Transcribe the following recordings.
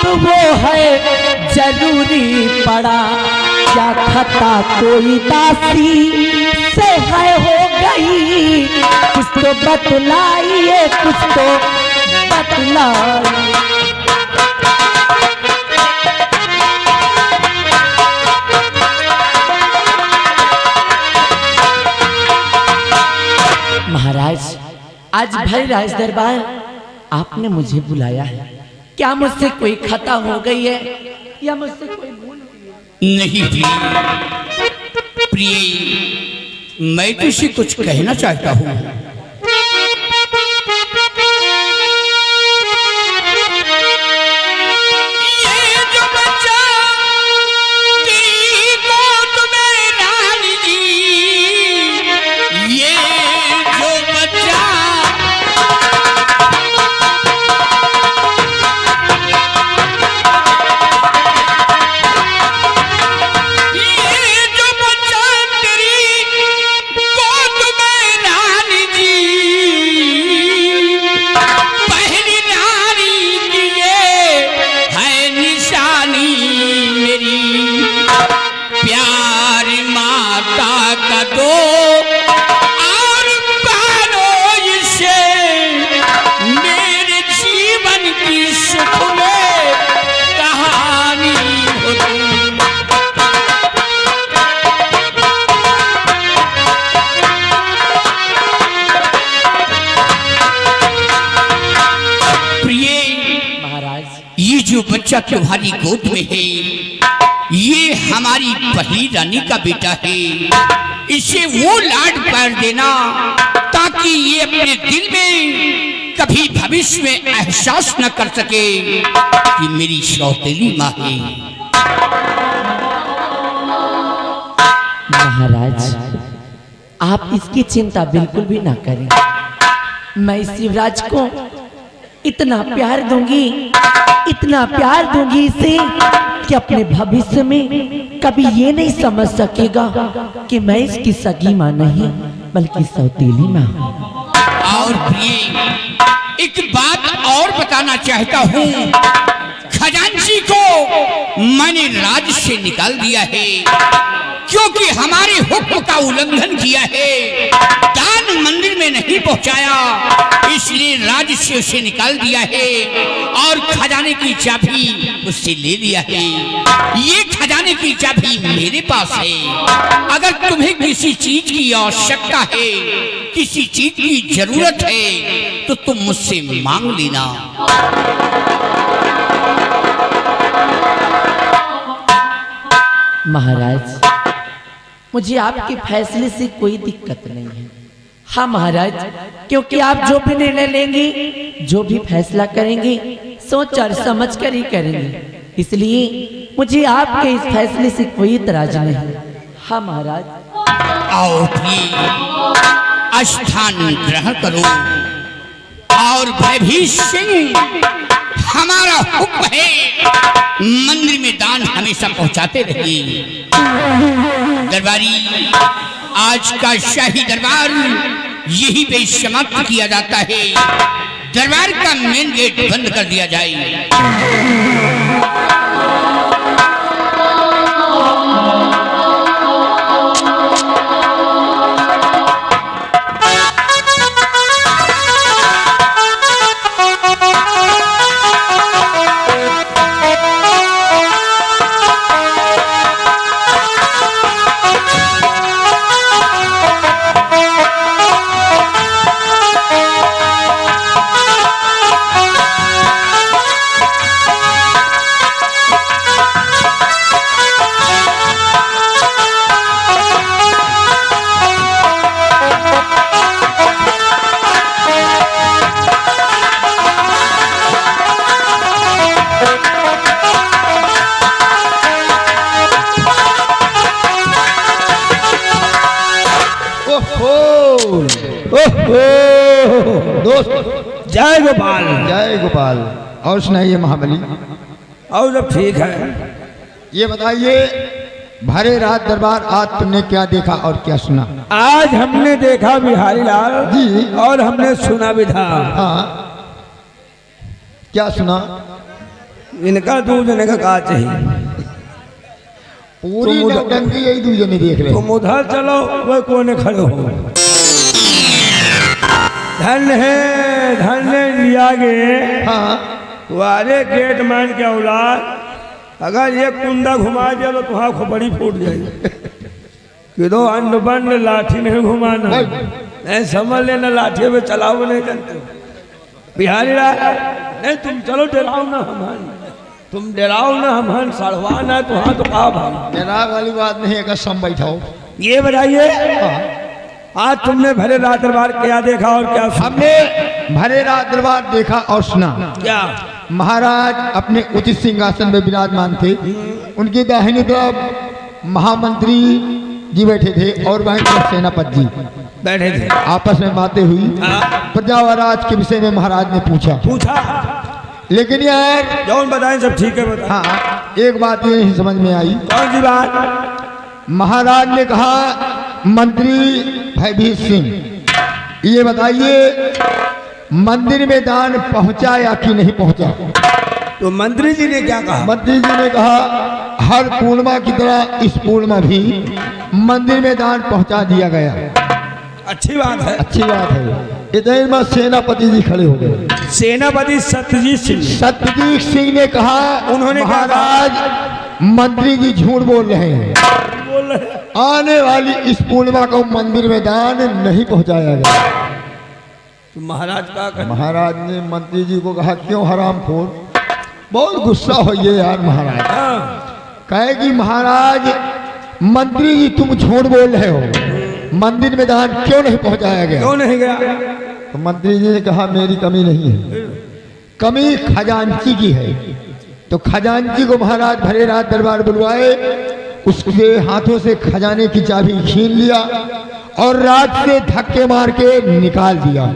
अब वो है जरूरी पड़ा, क्या खता कोई दासी से है हो गई, कुछ तो बतलाइए, कुछ तो बतलाइए। महाराज, आज भाई राज दरबार आपने मुझे बुलाया है, क्या मुझसे कोई खता हो गई है या मुझसे कोई भूल हुई है? नहीं प्रिय, मैं तुझसे कुछ कहना चाहता हूँ। जो बच्चा तुम्हारी गोद में है, ये हमारी पहली रानी का बेटा है। इसे वो लाड प्यार देना ताकि ये अपने दिल में कभी भविष्य में एहसास न कर सके कि मेरी सौतेली माँ है। महाराज, आप इसकी चिंता बिल्कुल भी ना करें। मैं शिवराज को इतना प्यार दूंगी, इतना प्यार दूंगी इसे कि अपने भविष्य में कभी ये नहीं समझ सकेगा कि मैं इसकी सगी माँ नहीं बल्कि सौतेली माँ हूँ। और प्रिय, एक बात और बताना चाहता हूँ, खजांची को मैंने राज से निकाल दिया है क्योंकि हमारे हुक्म का उल्लंघन किया है, दान मंदिर में नहीं पहुंचाया, इसलिए राज से उसे निकाल दिया है और खजाने की चाबी उससे ले लिया है। ये खजाने की चाबी मेरे पास है। अगर तुम्हें किसी चीज की आवश्यकता है, किसी चीज की जरूरत है तो तुम मुझसे मांग लेना। महाराज, मुझे आपके फैसले से कोई दिक्कत नहीं है। हाँ महाराज, क्योंकि आप जो भी निर्णय लेंगे, जो भी फैसला करेंगे, सोच और समझ कर ही करेंगे, इसलिए मुझे आपके इस फैसले से कोई इतराज नहीं। हाँ महाराज। आओ भी स्थान ग्रहण करो और भयभीत सिंह, हमारा हुक्म है मंदिर में दान हमेशा पहुंचाते रहिए। दरबारी, आज का शाही दरबार यही पे समाप्त किया जाता है। दरबार का मेन गेट बंद कर दिया जाए। दोस्त, जय गोपाल। जय गोपाल। और सुनाइए महाबली। और सब ठीक है। ये बताइए, भरे रात दरबार आज तुमने क्या देखा और क्या सुना? आज हमने देखा बिहारी लाल जी, और हमने सुना भी था। हाँ, क्या सुना? इनका दूसरे का कहा चाहिए। पूरी तुम उधर- नौटंकी यही दूसरे नहीं देख रहे। तुम उधर चलो, वह कोने खड़े हो। धन है लिया गे हाँ तुम्हारे गेट मैन के औलाद, अगर ये कुंदा घुमा दिया तो तुम्हारा खोपड़ी फूट जाएगी। कि दो अंड बंड लाठी नहीं घुमाना, नहीं समझ लेना लाठी में चलाओ नहीं जानते हो। बिहारी नहीं तुम चलो डराओ ना हमान, तुम डराओ ना हमान, सड़वा ना तो हाँ तो कहा भाई। डराव वाली बात नहीं है, सम बैठाओ। ये बताइए आज तुमने भरे रात दरबार क्या देखा और क्या सुना? हमने भरे रात दरबार देखा और सुना। क्या? महाराज अपने उचित सिंहासन में विराजमान थे। उनकी दाहिनी तरफ महामंत्री जी बैठे थे और बाएं तरफ सेनापति जी बैठे थे। आपस में बातें हुई। प्रजा व राज के विषय में महाराज ने पूछा। लेकिन यार जौन बताएं सब ठीक है बताएं। हाँ, एक बात ये नहीं समझ में आई। कौन सी बात? महाराज ने कहा मंत्री भयभीत सिंह, ये बताइए मंदिर में दान पहुंचा या कि नहीं पहुंचा? तो मंत्री जी ने क्या कहा? मंत्री जी ने कहा हर पूर्णिमा की तरह इस पूर्णिमा भी मंदिर में दान पहुंचा दिया गया। अच्छी बात है। अच्छी बात है। इतने में सेनापति जी खड़े हो गए। सेनापति सत्यजीत सिंह ने कहा उन्होंने क्या महाराज मंत्री जी झूठ बोल रहे हैं। बोल रहे आने वाली इस पूर्णिमा को मंदिर में दान नहीं पहुंचाया गया। तो महाराज का महाराज ने मंत्री जी को कहा क्यों हरामखोर, बहुत गुस्सा हो ये यार। महाराज कहे कि महाराज मंत्री जी तुम झूठ बोल रहे हो, मंदिर में दान क्यों नहीं पहुंचाया गया? क्यों नहीं गया? तो मंत्री जी ने कहा मेरी कमी नहीं है, कमी खजांची की है। तो खजांची को महाराज भरे रात दरबार बुलवाए, उसके हाथों से खजाने की चाबी छीन लिया और रात से धक्के मार के निकाल दिया।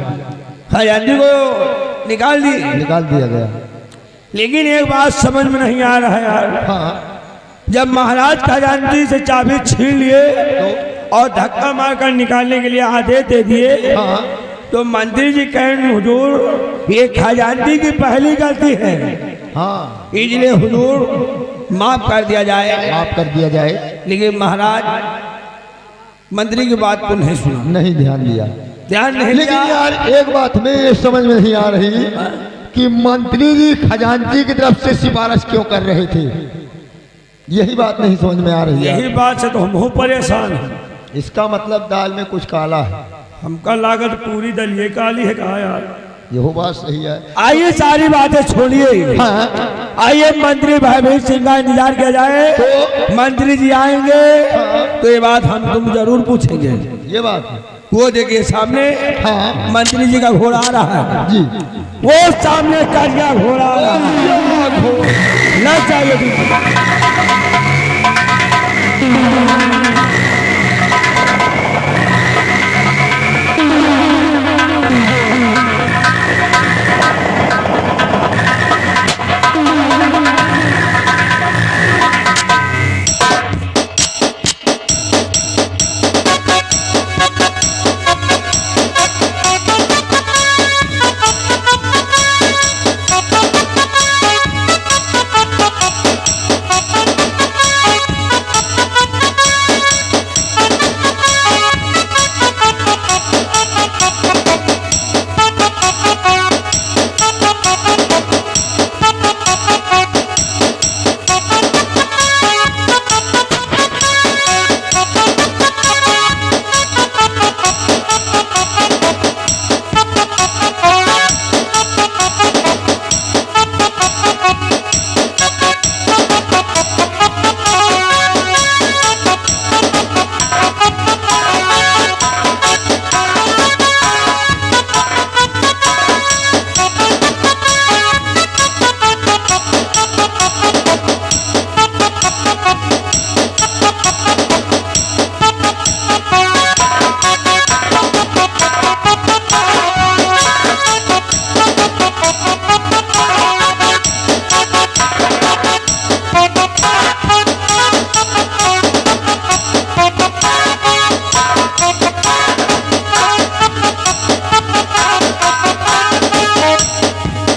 खजांची को निकाल दिया गया। लेकिन एक बात समझ में नहीं आ रहा है यार। हाँ, जब महाराज खजांची से चाबी छीन लिए और धक्का मारकर निकालने के लिए आदेश दे दिए, हाँ, तो मंत्री जी कहें हुजूर ये खजांची की पहली गलती है, हाँ, इसलिए हुजूर माफ कर दिया जाए। माफ कर दिया जाए। लेकिन महाराज मंत्री की बात को नहीं सुना, नहीं ध्यान दिया। ध्यान नहीं लेकिन दिया। यार एक बात में ये समझ में नहीं आ रही कि मंत्री जी खजांची की तरफ से सिफारिश क्यों कर रहे थे, यही बात नहीं समझ में आ रही है। यही बात से तो हम बहुत परेशान हैं। इसका मतलब दाल में कुछ काला है। हमका लागत पूरी दलिए काली है कहा यार। यही बात सही है। आइए सारी बातें छोड़िए, हाँ, आइए मंत्री भयभीत सिंह का इंतजार किया जाए। तो मंत्री जी आएंगे तो ये बात हम तुम जरूर पूछेंगे। ये बात है। वो देखिए सामने हाँ, मंत्री जी का घोड़ा आ रहा है जी, वो सामने करिया घोड़ा आ रहा है। न चाहिए